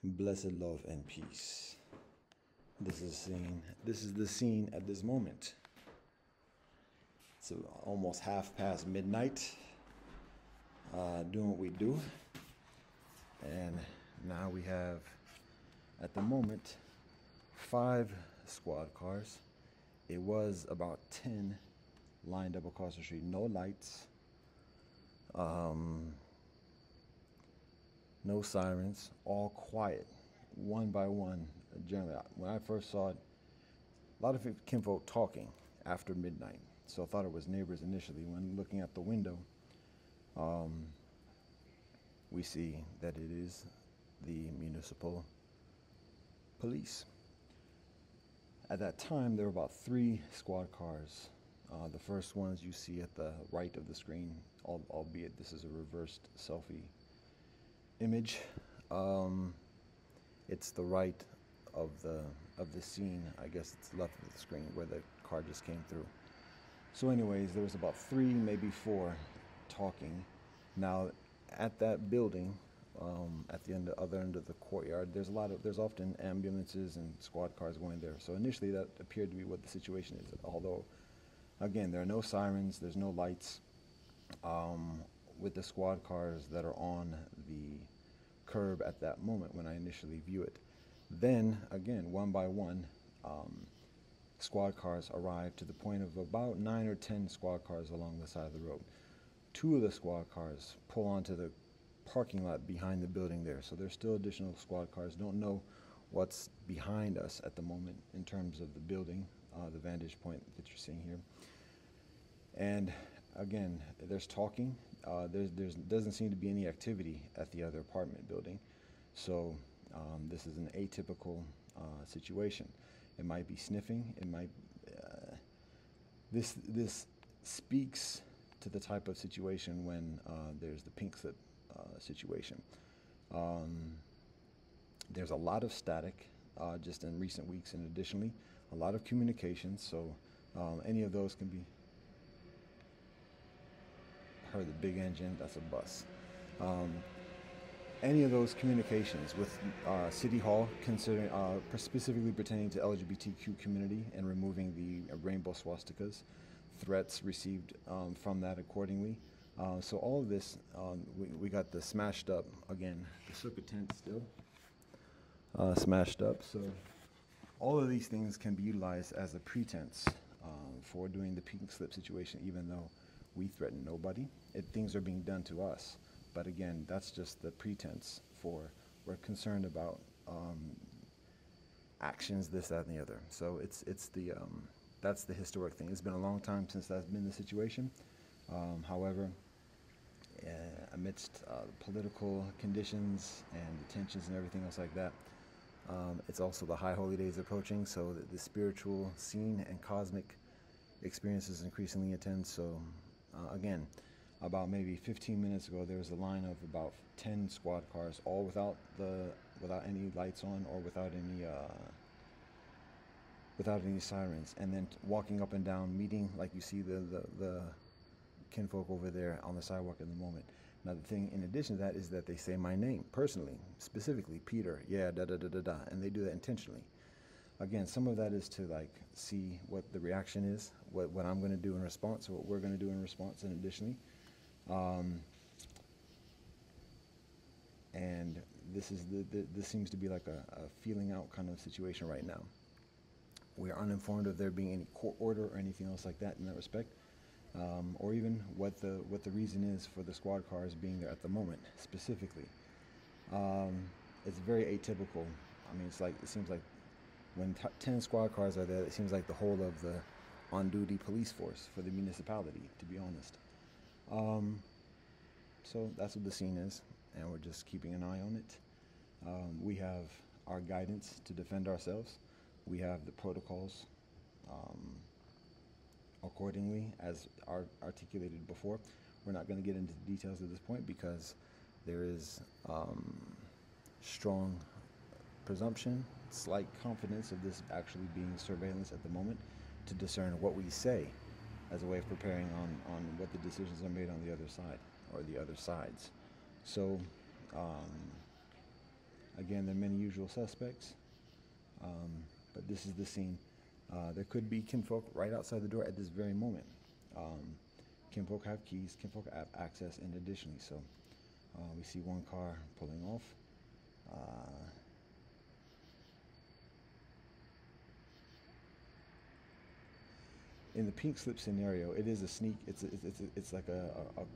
Blessed love and peace. This is the scene at this moment. It's almost half past midnight. Doing what we do, and now we have, at the moment, 5 squad cars. It was about 10 lined up across the street. No lights. No sirens, all quiet, one by one. Generally, when I first saw it, a lot of kinfolk talking after midnight, so I thought it was neighbors initially. When looking at the window, we see that it is the municipal police. At that time, there were about 3 squad cars. The first ones you see at the right of the screen, albeit this is a reversed selfie image. It's the right of the scene. I guess it's left of the screen where the car just came through. So anyways, there was about 3, maybe 4 talking. Now at that building, at the other end of the courtyard, there's often ambulances and squad cars going there. So initially that appeared to be what the situation is, although again, there are no sirens, there's no lights. With the squad cars that are on the curb at that moment when I initially view it. Then, again, one by one, squad cars arrive to the point of about 9 or 10 squad cars along the side of the road. 2 of the squad cars pull onto the parking lot behind the building there. So there's still additional squad cars. Don't know what's behind us at the moment in terms of the building, the vantage point that you're seeing here. And again, there's talking. There doesn't seem to be any activity at the other apartment building. So this is an atypical situation. It might be sniffing. It might. This speaks to the type of situation when there's the pink slip situation. There's a lot of static just in recent weeks, and additionally, a lot of communications. So any of those can be. Heard the big engine, that's a bus. Any of those communications with City Hall, considering specifically pertaining to LGBTQ community and removing the rainbow swastikas, threats received from that accordingly. So all of this, we got the smashed up, again, the Sukkah tent still smashed up. So all of these things can be utilized as a pretense for doing the pink slip situation, even though we threaten nobody. Things are being done to us. But again, that's just the pretense for we're concerned about actions, this, that, and the other. So that's the historic thing. It's been a long time since that's been the situation. However, amidst political conditions and the tensions and everything else like that, it's also the high holy days approaching, so the spiritual scene and cosmic experience is increasingly intense. So again, about maybe 15 minutes ago, there was a line of about 10 squad cars, all without any lights on or without any sirens, and then walking up and down, meeting like you see the kinfolk over there on the sidewalk in the moment. Now the thing in addition to that is that they say my name personally, specifically Peter, yeah, da da da da da, and they do that intentionally. Again, some of that is to like see what the reaction is, what I'm going to do in response, or what we're going to do in response, and additionally. And this seems to be like a feeling out kind of situation right now. We are uninformed of there being any court order or anything else like that in that respect, or even what the reason is for the squad cars being there at the moment specifically. It's very atypical. I mean, it seems like when 10 squad cars are there, it seems like the whole of the on-duty police force for the municipality, to be honest. So that's what the scene is, and we're just keeping an eye on it. We have our guidance to defend ourselves. We have the protocols accordingly, as articulated before. We're not going to get into the details at this point because there is strong presumption, slight confidence of this actually being surveillance at the moment to discern what we say as a way of preparing on what the decisions are made on the other side or the other sides. So Again, there are many usual suspects, but this is the scene. There could be kinfolk right outside the door at this very moment. Kinfolk have keys, kinfolk have access, and additionally, so we see one car pulling off. In the pink slip scenario, it is a sneak. It's like a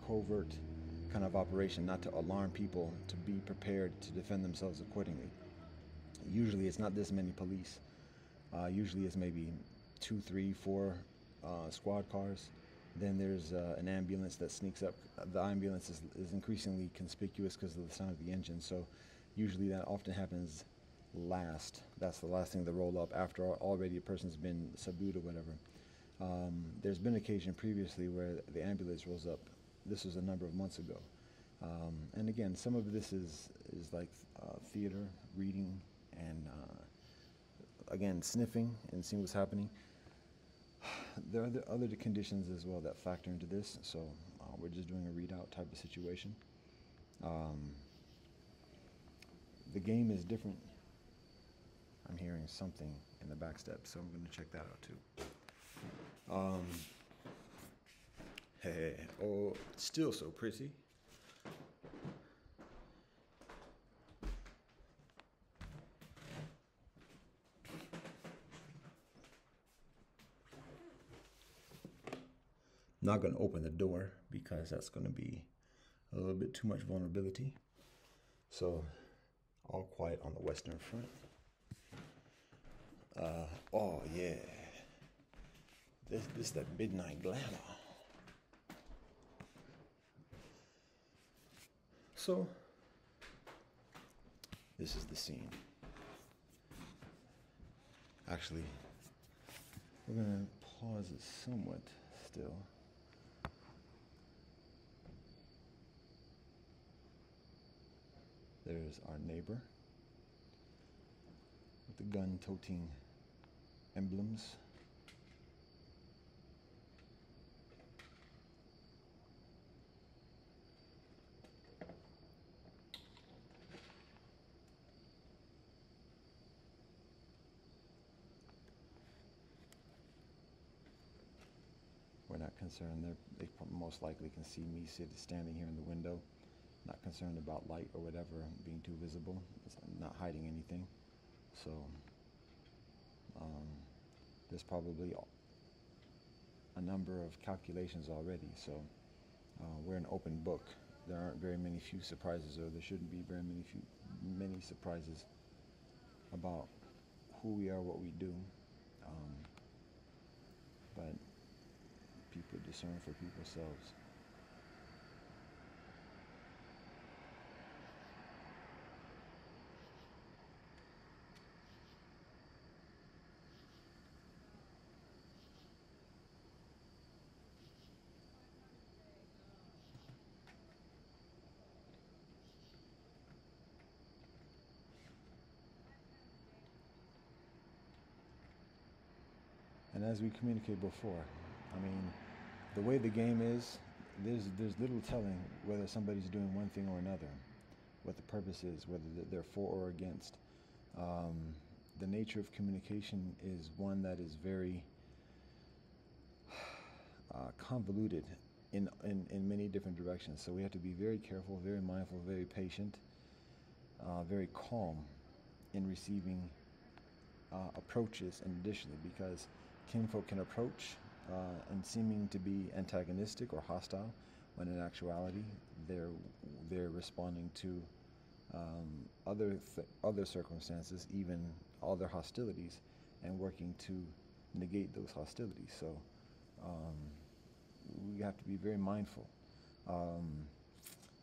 covert kind of operation, not to alarm people, to be prepared to defend themselves accordingly. Usually, it's not this many police. Usually, it's maybe 2, 3, 4 squad cars. Then there's an ambulance that sneaks up. The ambulance is increasingly conspicuous because of the sound of the engine. So usually that often happens last. That's the last thing to roll up after already a person's been subdued or whatever. There's been occasion previously where the ambulance rolls up. This was a number of months ago. And again, some of this is like theater, reading, and again, sniffing and seeing what's happening. There are other conditions as well that factor into this, so we're just doing a readout type of situation. The game is different. I'm hearing something in the back step, so I'm going to check that out too. Hey, oh, still so pretty. Not going to open the door because that's going to be a little bit too much vulnerability. So, all quiet on the western front. Oh yeah, this that midnight glamour. So, this is the scene. Actually, we're going to pause it somewhat still. There's our neighbor with the gun-toting emblems. We're not concerned. They most likely can see me standing here in the window. Not concerned about light or whatever being too visible. I'm not hiding anything. So there's probably a number of calculations already. So we're an open book. There aren't very few surprises, or there shouldn't be very many surprises about who we are, what we do. But people discern for themselves. And as we communicated before, I mean, the way the game is, there's little telling whether somebody's doing one thing or another, what the purpose is, whether they're for or against. The nature of communication is one that is very convoluted in many different directions. So we have to be very careful, very mindful, very patient, very calm in receiving approaches, and additionally, because kinfolk can approach and seeming to be antagonistic or hostile, when in actuality they're responding to other circumstances, even other hostilities, and working to negate those hostilities. So we have to be very mindful.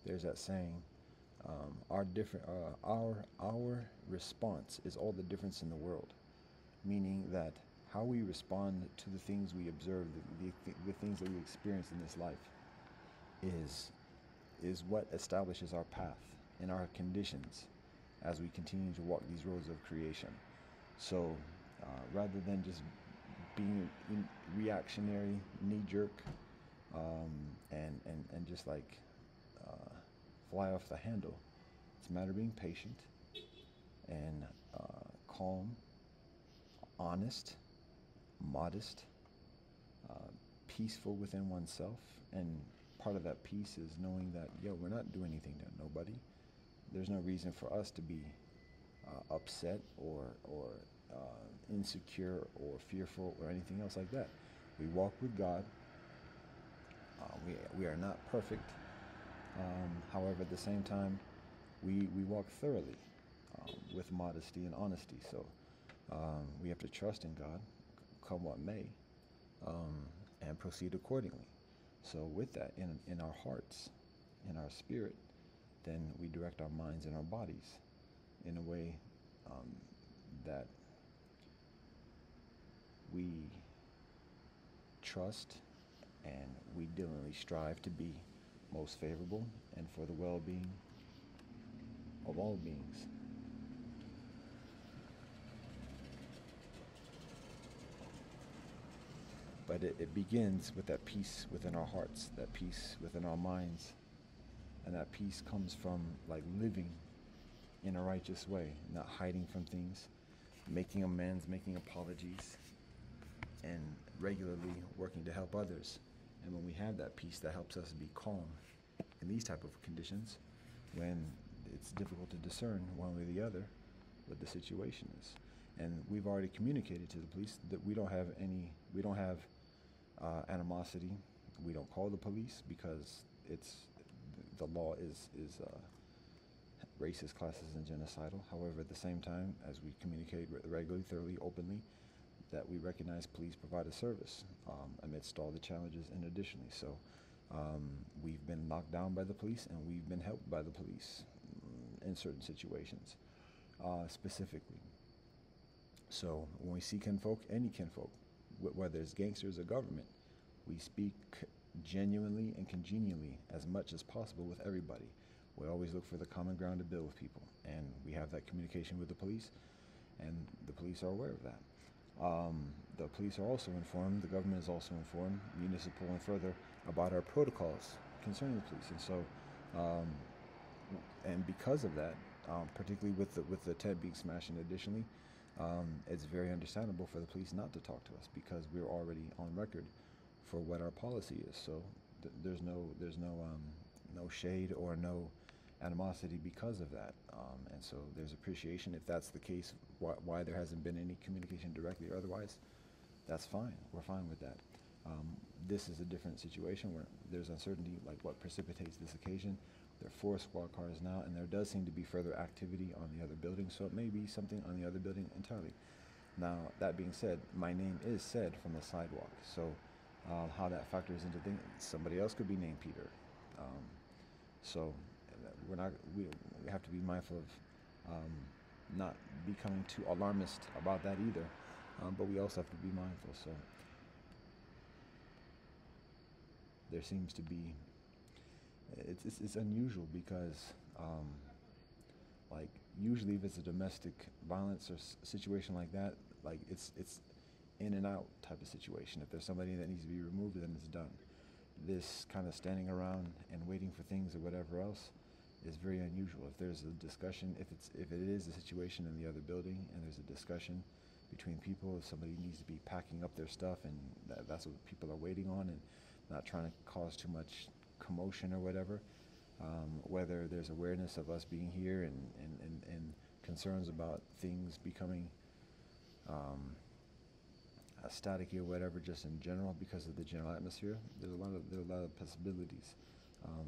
There's that saying, our response is all the difference in the world, meaning that how we respond to the things we observe, the things that we experience in this life, is what establishes our path and our conditions as we continue to walk these roads of creation. So rather than just being reactionary, knee-jerk, and just like fly off the handle, it's a matter of being patient, and calm, honest, modest, uh, peaceful within oneself. And part of that peace is knowing that, yo, we're not doing anything to nobody. There's no reason for us to be upset or insecure or fearful or anything else like that. We walk with God. We are not perfect. However, at the same time, we walk thoroughly with modesty and honesty. So we have to trust in God, come what may, um, and proceed accordingly. So with that in our hearts, in our spirit, then we direct our minds and our bodies in a way um, that we trust and we diligently strive to be most favorable and for the well-being of all beings. But it begins with that peace within our hearts, that peace within our minds, and that peace comes from like living in a righteous way, not hiding from things, making amends, making apologies, and regularly working to help others. And when we have that peace, that helps us be calm in these type of conditions when it's difficult to discern one way or the other what the situation is. And we've already communicated to the police that we don't have animosity. We don't call the police because the law is racist, classist, and genocidal. However, at the same time, as we communicate regularly, thoroughly, openly, that we recognize police provide a service amidst all the challenges and additionally. So we've been knocked down by the police and we've been helped by the police in certain situations specifically. So when we see kinfolk, any kinfolk, whether it's gangsters or government, we speak genuinely and congenially as much as possible with everybody. We always look for the common ground to build with people, and we have that communication with the police, and the police are aware of that. The police are also informed, the government is also informed, municipal and further, about our protocols concerning the police. And so, and because of that, particularly with the tent being smashed, and additionally, it's very understandable for the police not to talk to us because we're already on record for what our policy is. So there's no shade or no animosity because of that. And so there's appreciation. If that's the case, why there hasn't been any communication directly or otherwise, that's fine. We're fine with that. This is a different situation where there's uncertainty, like what precipitates this occasion. There are 4 squad cars now, and there does seem to be further activity on the other building, so it may be something on the other building entirely. Now, that being said, my name is said from the sidewalk, so how that factors into things, somebody else could be named Peter. So we have to be mindful of not becoming too alarmist about that either, but we also have to be mindful. So there seems to be, it's unusual because like usually if it's a domestic violence or situation like that, like it's in and out type of situation. If there's somebody that needs to be removed, then it's done. This kind of standing around and waiting for things or whatever else is very unusual. If there's a discussion, if it is a situation in the other building and there's a discussion between people, if somebody needs to be packing up their stuff and that's what people are waiting on and not trying to cause too much commotion or whatever, whether there's awareness of us being here and concerns about things becoming staticky or whatever, just in general because of the general atmosphere, there are a lot of possibilities.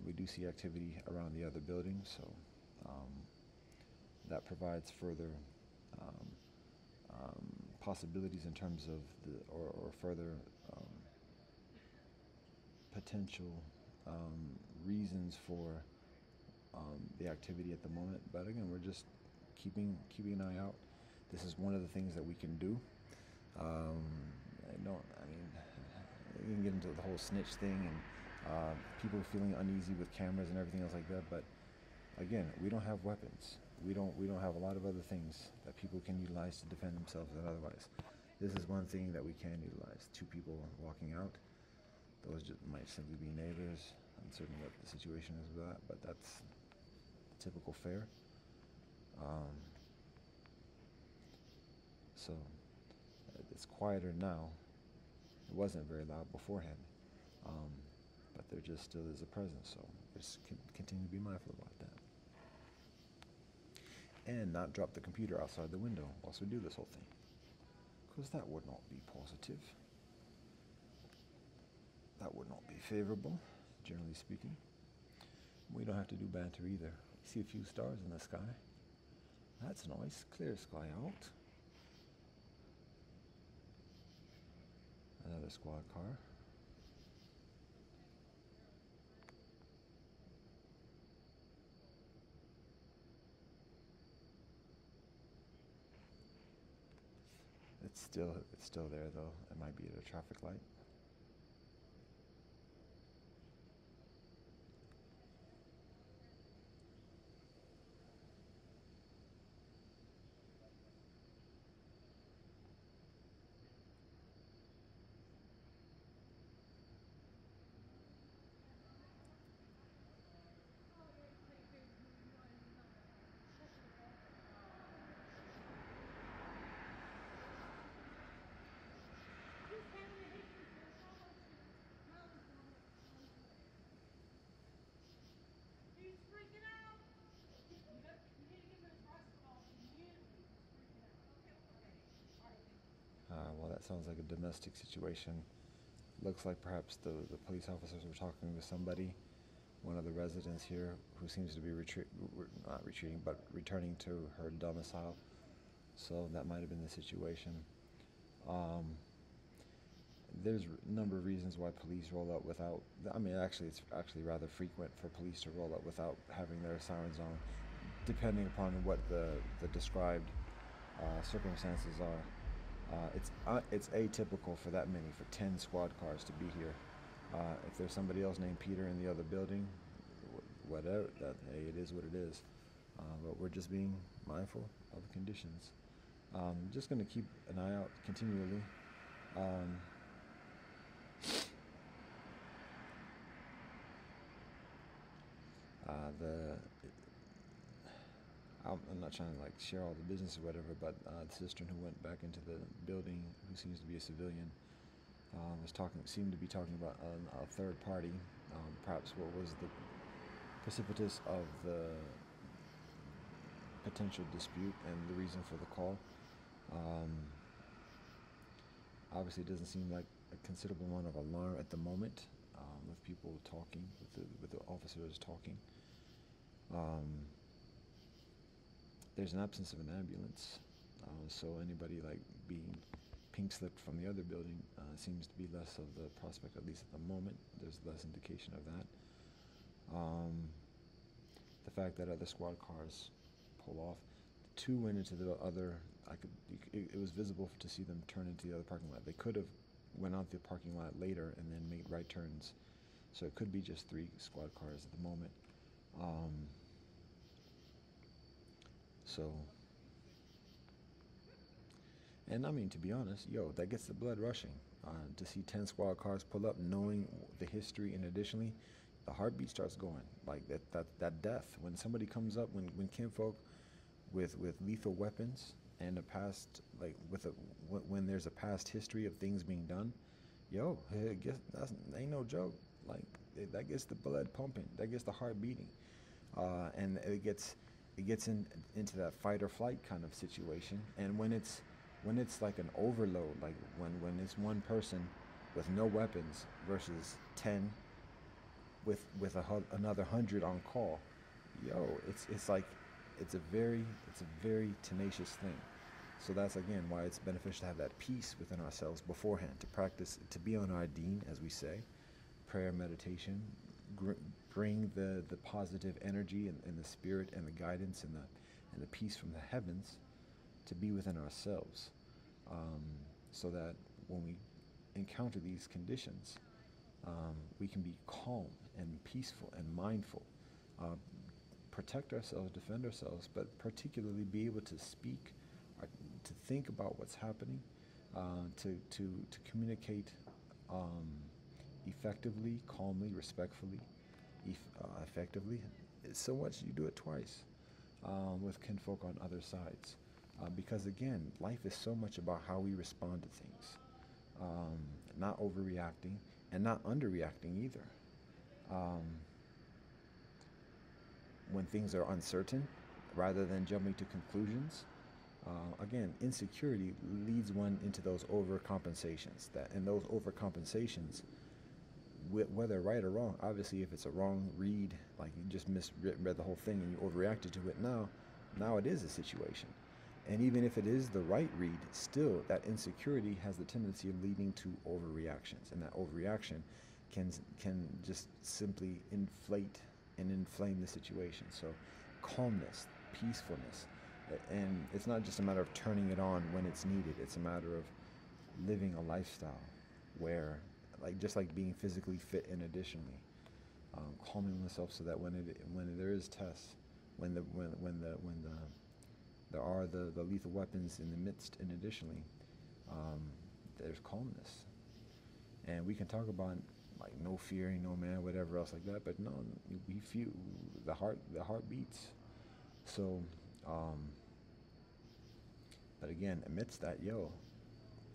We do see activity around the other building, so that provides further possibilities in terms of or further potential reasons for the activity at the moment. But again, we're just keeping an eye out. This is one of the things that we can do. We can get into the whole snitch thing and people feeling uneasy with cameras and everything else like that. But again, we don't have weapons. We don't have a lot of other things that people can utilize to defend themselves and otherwise. This is one thing that we can utilize. 2 people walking out. Those just might simply be neighbors. Uncertain what the situation is with that, but that's typical fare. So it's quieter now. It wasn't very loud beforehand, um, but there just still is a presence. So just continue to be mindful about that, and not drop the computer outside the window whilst we do this whole thing, because that would not be positive. That would not be favorable, generally speaking. We don't have to do banter either. You see a few stars in the sky. That's nice. Clear sky out. Another squad car. It's still there though. It might be at a traffic light. Well, that sounds like a domestic situation. Looks like perhaps the police officers were talking to somebody, one of the residents here, who seems to be not retreating, but returning to her domicile. So that might have been the situation. Um, there's a number of reasons why police roll up without. I mean, actually, it's actually rather frequent for police to roll up without having their sirens on, depending upon what the described circumstances are. It's atypical for that many, for 10 squad cars to be here. If there's somebody else named Peter in the other building, whatever, hey, it is what it is. But we're just being mindful of the conditions. Just going to keep an eye out continually. The I'm not trying to like share all the business or whatever, but the sister who went back into the building, who seems to be a civilian, seemed to be talking about a third party, perhaps what was the precipitous of the potential dispute and the reason for the call. Obviously, it doesn't seem like a considerable amount of alarm at the moment, with people talking, with the officers talking. There's an absence of an ambulance, so anybody like being pink slipped from the other building seems to be less of the prospect, at least at the moment. There's less indication of that. The fact that other squad cars pull off, two went into the other. It was visible to see them turn into the other parking lot. They could have went out the parking lot later and then made right turns. So it could be just 3 squad cars at the moment. So, and I mean, to be honest, that gets the blood rushing. To see 10 squad cars pull up, knowing the history, and additionally, the heartbeat starts going. Like that death. When somebody comes up, when kinfolk with lethal weapons and a past, like when there's a past history of things being done, that ain't no joke. Like that gets the blood pumping, that gets the heart beating, and it gets into that fight or flight kind of situation. And when it's like an overload, like when it's one person with no weapons versus 10 with another 100 on call, it's like it's a very tenacious thing. So that's again why it's beneficial to have that peace within ourselves beforehand, to practice, to be on our deen, as we say, prayer, meditation, bring the positive energy and the spirit and the guidance and the peace from the heavens to be within ourselves, so that when we encounter these conditions, we can be calm and peaceful and mindful, protect ourselves, defend ourselves, but particularly be able to speak, to think about what's happening, to communicate effectively, calmly, respectfully, effectively. So much you do it twice with kinfolk on other sides. because again, life is so much about how we respond to things, um, not overreacting and not underreacting either. Um, when things are uncertain, rather than jumping to conclusions, again, insecurity leads one into those overcompensations. That and those overcompensations, whether right or wrong, obviously, if it's a wrong read, like you just misread the whole thing and you overreacted to it, now it is a situation. And even if it is the right read, still that insecurity has the tendency of leading to overreactions, and that overreaction can can just simply inflate and inflame the situation. So, calmness, peacefulness, and it's not just a matter of turning it on when it's needed. It's a matter of living a lifestyle where, like just like being physically fit, and additionally, calming myself so that when there is tests, when there are the lethal weapons in the midst, and additionally, um, there's calmness, and we can talk about like no fearing, no man, whatever else like that. But no, we feel the heart beats. So, um, but again, amidst that,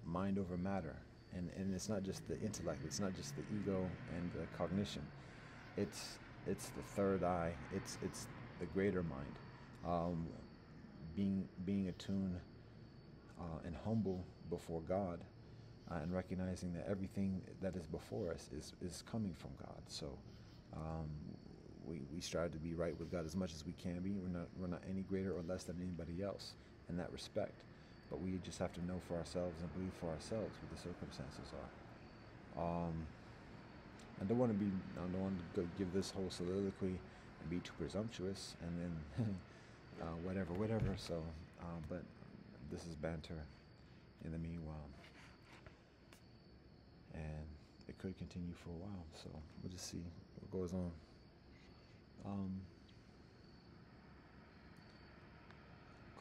mind over matter, and it's not just the intellect, it's not just the ego and the cognition. It's the third eye. It's the greater mind. Um, being attuned and humble before God, and recognizing that everything that is before us is coming from God. So um, we strive to be right with God as much as we can be. We're not any greater or less than anybody else in that respect. But we just have to know for ourselves and believe for ourselves what the circumstances are. I don't want to go give this whole soliloquy and be too presumptuous, and then whatever. So, but this is banter in the meanwhile, and it could continue for a while. So we'll just see what goes on. Um,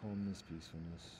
Calmness, peacefulness.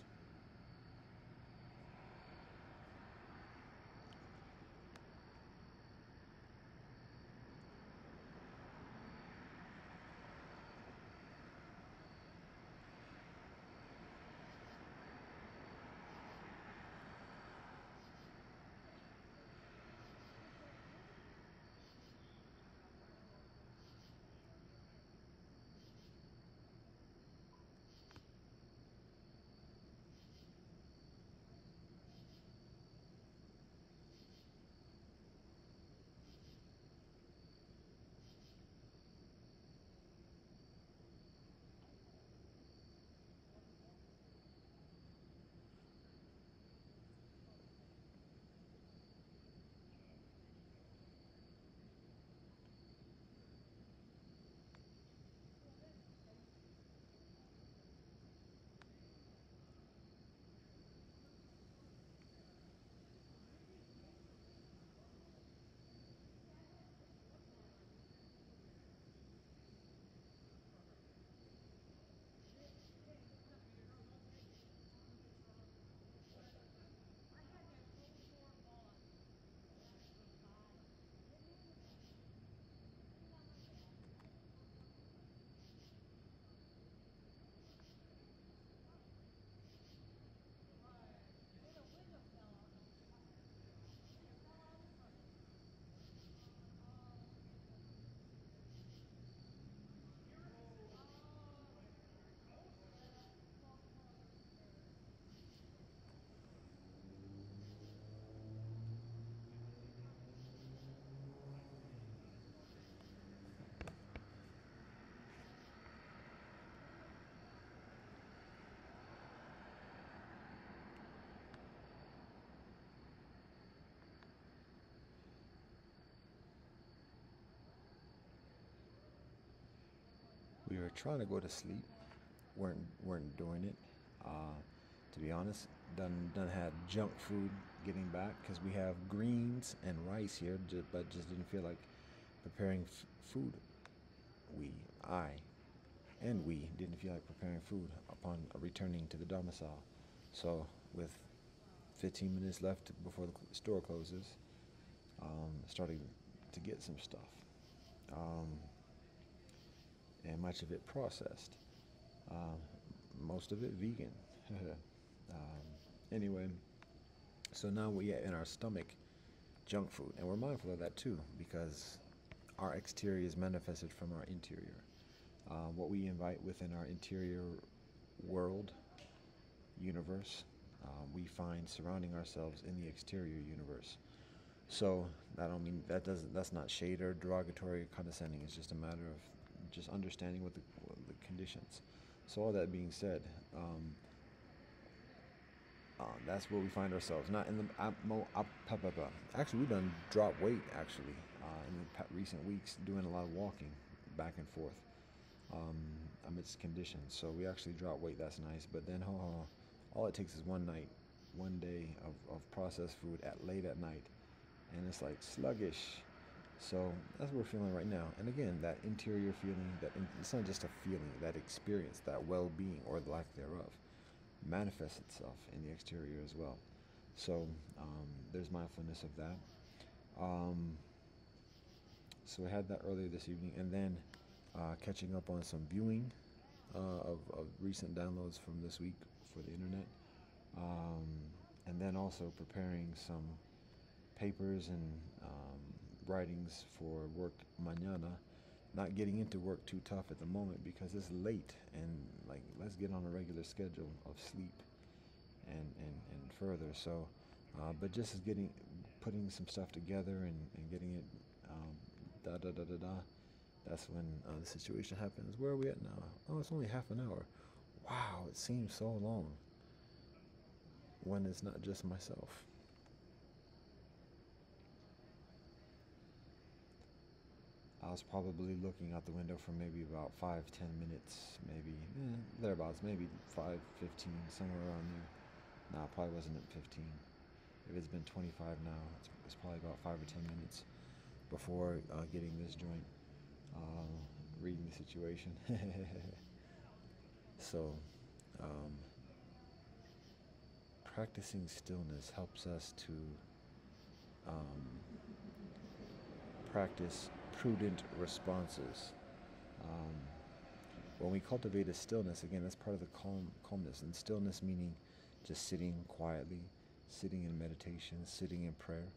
We were trying to go to sleep, weren't doing it. To be honest, done had junk food getting back because we have greens and rice here, but just didn't feel like preparing food. We, I, and we didn't feel like preparing food upon returning to the domicile. So with 15 minutes left before the store closes, starting to get some stuff, um, and much of it processed. Um, most of it vegan. Anyway, so now we get in our stomach junk food, and we're mindful of that too because our exterior is manifested from our interior. What we invite within our interior world, universe, we find surrounding ourselves in the exterior universe. So I don't mean that doesn't that's not shade or derogatory or condescending. It's just a matter of just understanding what the conditions. So all that being said, that's where we find ourselves. Not in the actually we done dropped weight actually in the recent weeks doing a lot of walking back and forth amidst conditions. So we actually dropped weight. That's nice. But then all it takes is one night, one day of processed food at late at night, and it's like sluggish. So that's what we're feeling right now. And again, that interior feeling, it's not just a feeling, that experience, that well-being or the lack thereof, manifests itself in the exterior as well. So there's mindfulness of that. So I had that earlier this evening, and then catching up on some viewing of recent downloads from this week for the internet, and then also preparing some papers and writings for work mañana. Not getting into work too tough at the moment because it's late, and like let's get on a regular schedule of sleep and further. So, but just as putting some stuff together and getting it da da da da da. That's when the situation happens. Where are we at now? Oh, it's only half an hour. Wow, it seems so long when it's not just myself. I was probably looking out the window for maybe about 5-10 minutes, maybe thereabouts, maybe 5-15, somewhere around there. No, it probably wasn't at 15. If it's been 25 now, it's probably about 5 or 10 minutes before getting this joint, reading the situation. So, practicing stillness helps us to practice prudent responses. When we cultivate a stillness, again, that's part of the calmness. And stillness meaning just sitting quietly, sitting in meditation, sitting in prayer.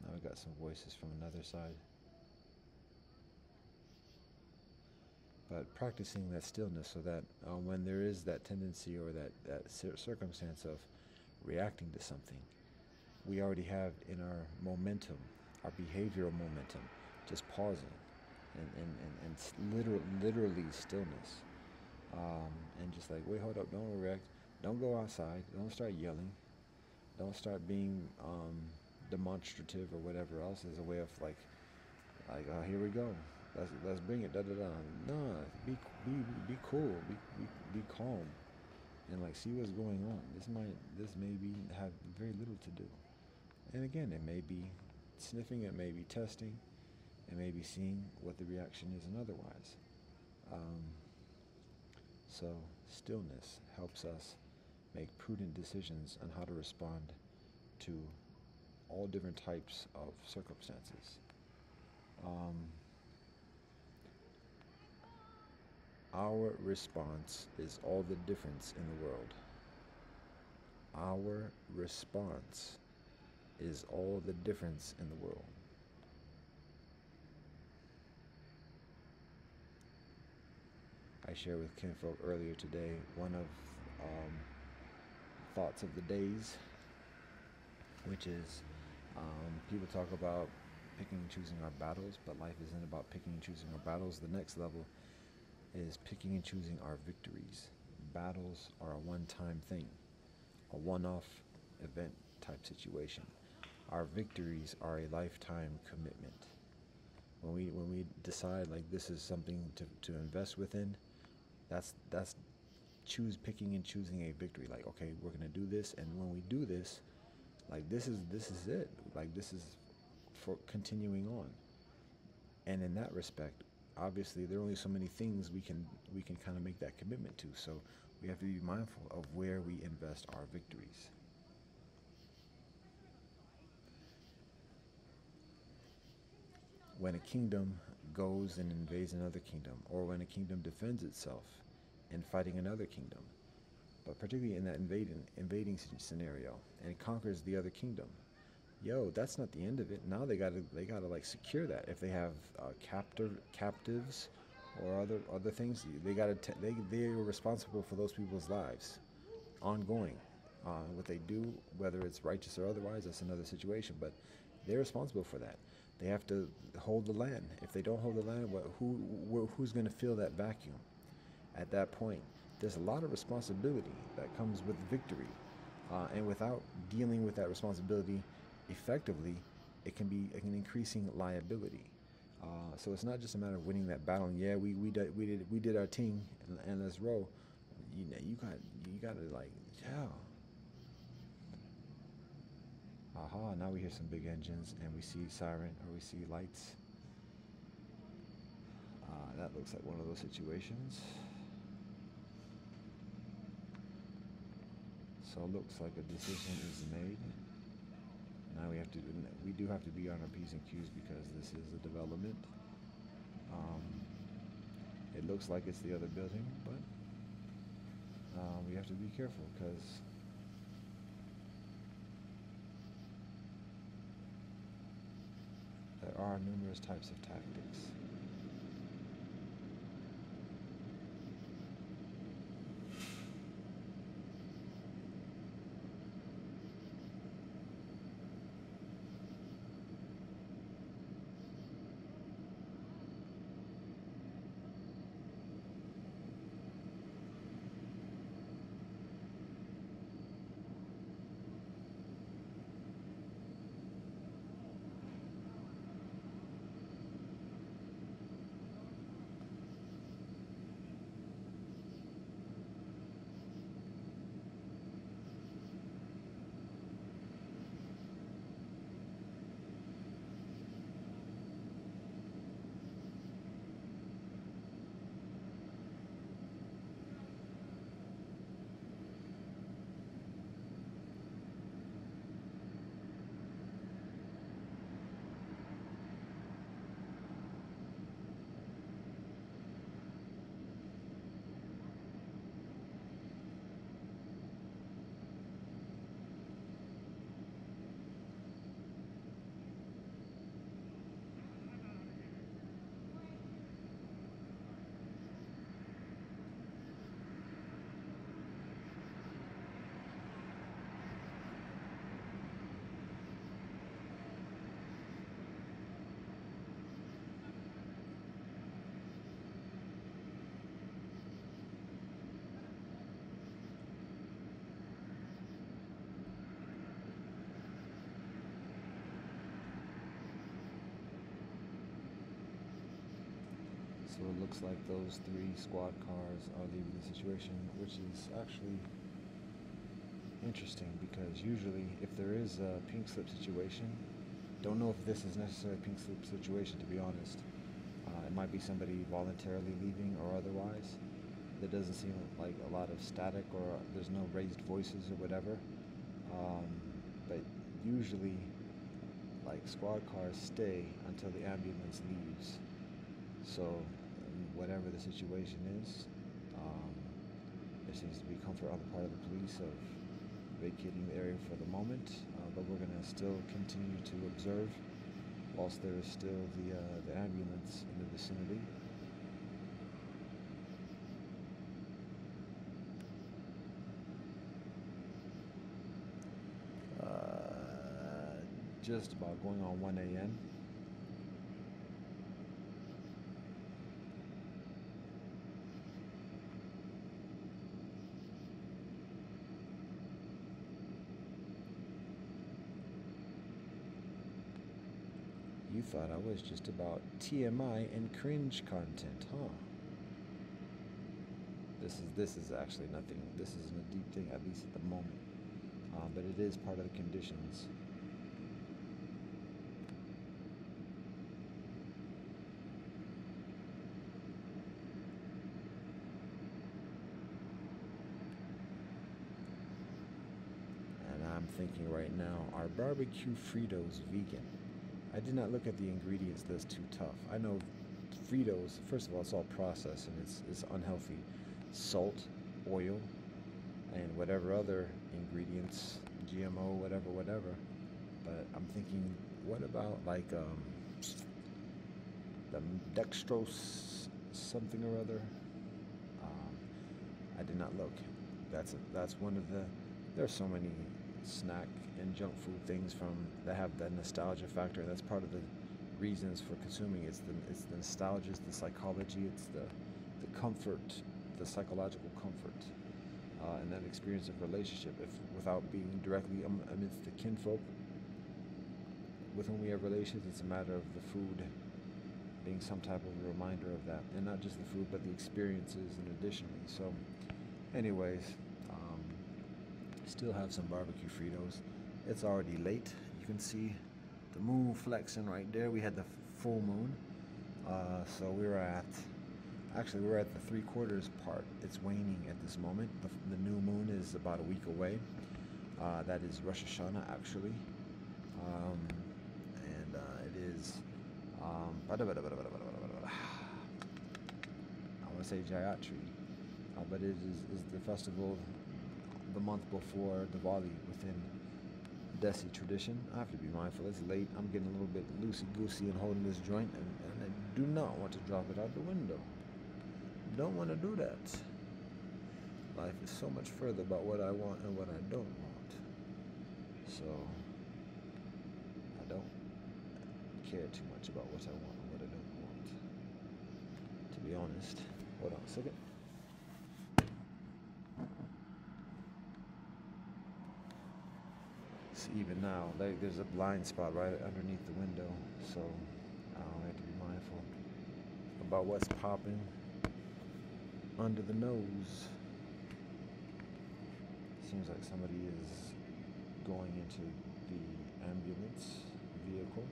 Now we got some voices from another side. But practicing that stillness so that when there is that tendency or that circumstance of reacting to something, we already have in our momentum, our behavioral momentum, just pausing and literally stillness. And just like, wait, hold up, don't react, don't go outside, don't start yelling, don't start being demonstrative or whatever else as a way of like here we go, let's bring it, da da da. No, be cool, be calm, and like see what's going on. This may be have very little to do, and again, it may be sniffing, it may be testing, it may be seeing what the reaction is, and otherwise. So stillness helps us make prudent decisions on how to respond to all different types of circumstances. Our response is all the difference in the world. Our response is all the difference in the world. I shared with Kinfolk earlier today one of thoughts of the days, which is people talk about picking and choosing our battles, but life isn't about picking and choosing our battles. The next level is picking and choosing our victories. Battles are a one-time thing, a one-off event type situation. Our victories are a lifetime commitment. When we decide like this is something to invest within, that's picking and choosing a victory. Like, okay, we're gonna do this, and when we do this, like this is it. Like this is for continuing on. And in that respect, obviously there are only so many things we can kind of make that commitment to. So we have to be mindful of where we invest our victories. When a kingdom goes and invades another kingdom, or when a kingdom defends itself and fighting another kingdom, but particularly in that invading scenario, and conquers the other kingdom. Yo, that's not the end of it. Now they gotta like secure that. If they have captives or other things, they are responsible for those people's lives, ongoing. What they do, whether it's righteous or otherwise, that's another situation. But they're responsible for that. They have to hold the land. If they don't hold the land, who's going to fill that vacuum? At that point, there's a lot of responsibility that comes with victory, and without dealing with that responsibility effectively, it can increasing liability. So it's not just a matter of winning that battle. And yeah, we did our thing, and let's roll. You got to like, yeah. Aha, now we hear some big engines and we see siren or we see lights. That looks like one of those situations. So it looks like a decision is made. Now we do have to be on our P's and Q's because this is a development. It looks like it's the other building, but we have to be careful because there are numerous types of tactics. So it looks like those 3 squad cars are leaving the situation, which is actually interesting because usually if there is a pink slip situation, don't know if this is necessarily a pink slip situation, to be honest. It might be somebody voluntarily leaving or otherwise. There doesn't seem like a lot of static or there's no raised voices or whatever. But usually like squad cars stay until the ambulance leaves. So whatever the situation is, there seems to be comfort on the part of the police of vacating the area for the moment, but we're going to still continue to observe whilst there is still the ambulance in the vicinity. Just about going on 1 a.m. You thought I was just about TMI and cringe content, huh? This is actually nothing. This isn't a deep thing, at least at the moment. But it is part of the conditions. And I'm thinking right now, are barbecue Fritos vegan? I did not look at the ingredients list too tough. I know Fritos, first of all, it's all processed and it's unhealthy. salt, oil, and whatever other ingredients, GMO, whatever. But I'm thinking, what about like the dextrose something or other? Um, I did not look. That's one of the. There's so many snack and junk food things from that have the nostalgia factor. That's part of the reasons for consuming. It's the nostalgia, it's the psychology, it's the comfort, the psychological comfort, and that experience of relationship. If without being directly amidst the kinfolk with whom we have relations, it's a matter of the food being some type of a reminder of that, and not just the food, but the experiences and additionally. So, anyways, still have some barbecue Fritos. It's already late. You can see the moon flexing right there. We had the full moon, so we're at the 3/4 part. It's waning at this moment. The new moon is about a week away. That is Rosh Hashanah, actually, and it is. I want to say Jayatri, but it is the festival the month before Diwali within Desi tradition. I have to be mindful. It's late. I'm getting a little bit loosey-goosey and holding this joint, and I do not want to drop it out the window. Don't want to do that. Life is so much further about what I want and what I don't want. So I don't care too much about what I want and what I don't want. To be honest. Hold on a second. See, even now, there's a blind spot right underneath the window, so I have to be mindful about what's popping under the nose. Seems like somebody is going into the ambulance vehicle.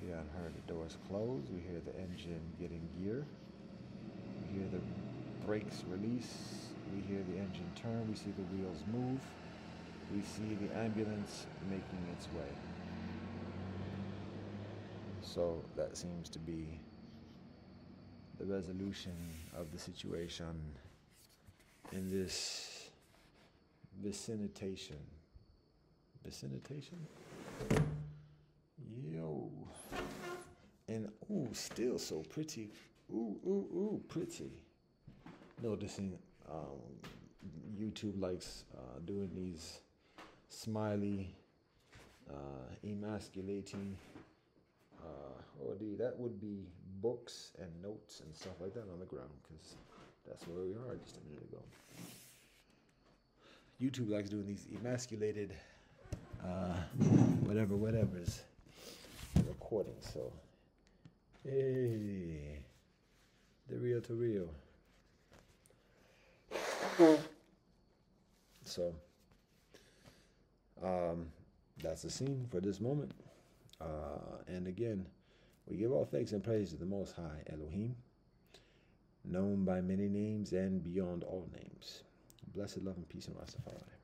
We heard the doors close. We hear the engine getting gear. We hear the brakes release. We hear the engine turn. We see the wheels move. We see the ambulance making its way. So that seems to be the resolution of the situation in this vicinitation. Vicinitation? Yo. And ooh, still so pretty. Ooh, pretty. Noticing YouTube likes doing these smiley, emasculating, that would be books and notes and stuff like that on the ground, because that's where we are just a minute ago. YouTube likes doing these emasculated, whatever's recording. So, hey, the real to real. So, that's the scene for this moment. And again, we give all thanks and praise to the Most High Elohim, known by many names and beyond all names. Blessed love and peace in Rastafari.